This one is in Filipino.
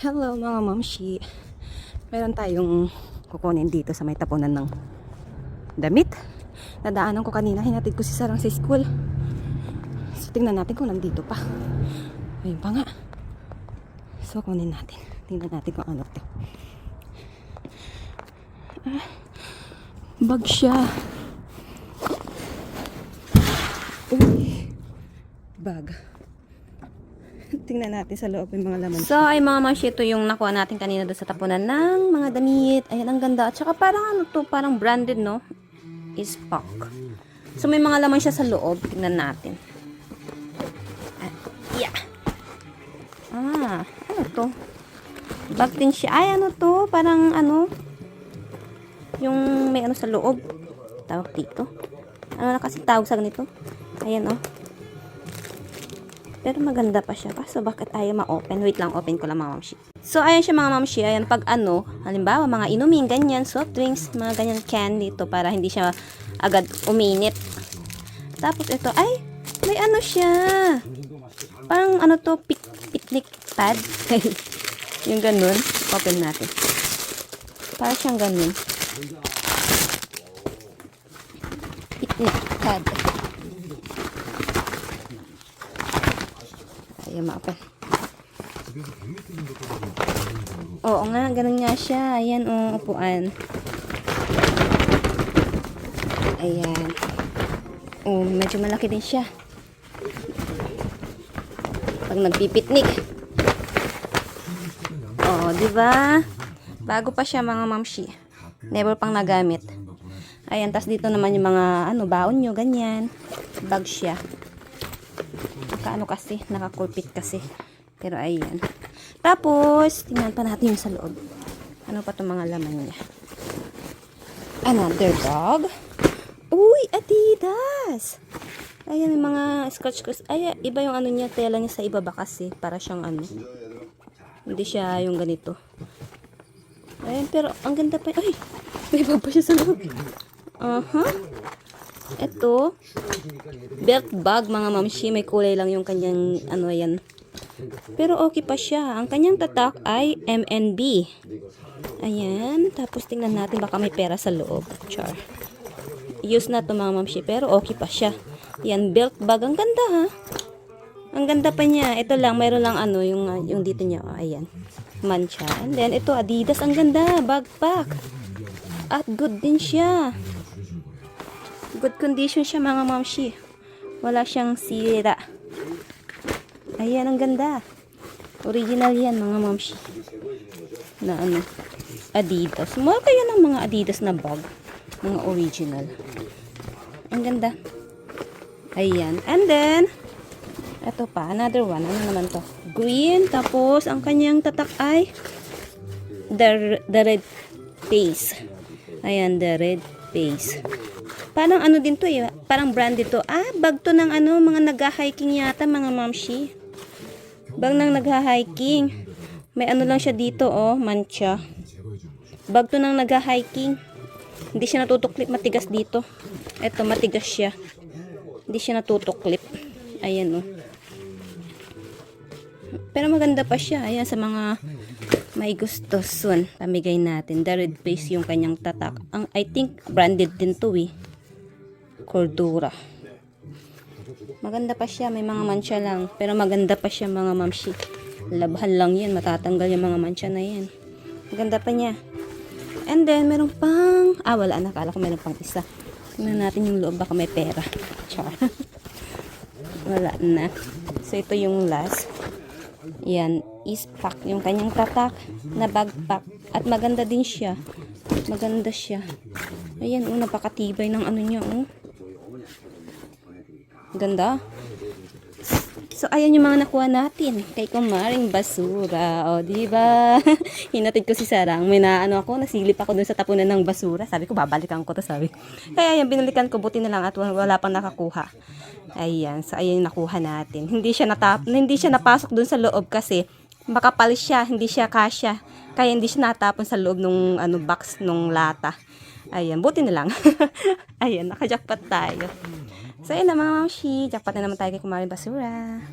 Hello mga mamshi. Meron tayong kukunin dito sa may tapunan ng damit. Nadaanan ko kanina, hinatid ko si Sarang sa school. So tingnan natin kung nandito pa. Ayun pa nga. So kunin natin. Tingnan natin kung ano to. Bag siya. Uy. Bag. Tingnan natin sa loob yung mga laman. So, ay mga mashi, ito yung nakuha natin kanina doon sa tapunan ng mga damit. Ayan, ang ganda. At saka parang ano to, parang branded, no? Is Pac. So, may mga laman siya sa loob. Tingnan natin. Yeah. Ano to? Bag din siya. Ay, ano to? Parang ano? Yung may ano sa loob. Tawag dito. Ano na kasi tawag sa ganito? Ayan, oh. Pero maganda pa siya. Kaso bakit ayaw ma-open? Wait lang, open ko lang mga mamshi. So, ayan siya mga mamshi. Ayan, pag ano, halimbawa, mga inumin, ganyan, soft drinks, mga ganyan candy to para hindi siya agad uminit. Tapos ito, ay, may ano siya. Parang ano to, picnic pad. Yung ganun. Open natin. Parang siyang ganun. Picnic pad. Ayan, ma-open. Oo nga, ganun nga siya. Ayan, upuan. Ayan. Medyo malaki din siya. Pag nagpipiknik. Diba? Bago pa siya mga mamshi. Never pang nagamit. Ayan, tas dito naman yung mga, baon nyo, ganyan. Bag siya. Nakaano kasi, nakakulpit kasi. Pero ayan. Tapos, tingnan pa natin yung sa loob. Ano pa itong mga laman niya? Another bag. Uy, Adidas! Ayan, may mga scratch. Ay, iba yung ano niya, tela niya sa ibaba kasi. Para siyang ano. Hindi siya yung ganito. Ayan, pero ang ganda pa. Ay, may bag pa siya sa loob. Ito, belt bag mga mamshi, may kulay lang yung kanyang ano yan. Pero okay pa siya. Ang kanyang tatak ay MNB. Ayan, tapos tingnan natin baka may pera sa loob. Char. Use na to mga mamshi, pero okay pa siya. Yan, belt bag, ang ganda ha. Ang ganda pa niya. Ito lang, mayroon lang ano, yung dito niya. Ayan, mancha. And then, ito Adidas, ang ganda, backpack. At good din siya. Good condition siya mga mamshi. Wala siyang sira. Ayan, ang ganda. Original yan mga mamshi. Na ano, Adidas. Mura kaya ng mga Adidas na bag. Mga original. Ang ganda. Ayan. And then, ito pa, another one. Ano naman to? Green. Tapos, ang kanyang tatak ay the red face. Ayan, the red face. Parang ano din to eh. Parang branded to. Bag to ng ano, mga nagha-hiking yata mga mamshi. Bag ng nagha-hiking. May ano lang siya dito mancha. Bag to ng nagha-hiking. Hindi siya natutuklip, matigas dito. Ito, matigas siya. Hindi siya natutuklip. Ayan Pero maganda pa siya. Ayan, sa mga may gusto soon, pamigay natin. The red face yung kanyang tatak. I think branded din to eh. Cordura. Maganda pa siya. May mga mancha lang. Pero maganda pa siya mga mamshi. Labhan lang yan. Matatanggal yung mga mancha na yan. Maganda pa niya. And then, meron pang... wala na. Akala ko meron pang isa. Tingnan natin yung loob. Baka may pera. Char. Wala na. So, ito yung last. Yan. Is Pac. Yung kanyang tatak na backpack. At maganda din siya. Maganda siya. Ayan, napakatibay ng ano niya, Ganda. So, ayan yung mga nakuha natin kay Kumaring Basura. Diba? Hinatid ko si Sarang. May nasilip ako dun sa tapunan ng basura. Sabi ko, babalikan ko to, sabi. Kaya ayan, binalikan ko. Buti na lang at wala pang nakakuha. Ayan. So, ayan yung nakuha natin. Hindi siya napasok dun sa loob kasi makapal siya. Hindi siya kasya. Kaya hindi siya natapon sa loob nung box nung lata. Ayan, buti na lang. Ayan, nakajackpot tayo. So, yun na mga mamshi. Jackpot na naman tayo kay Kumaring Basura.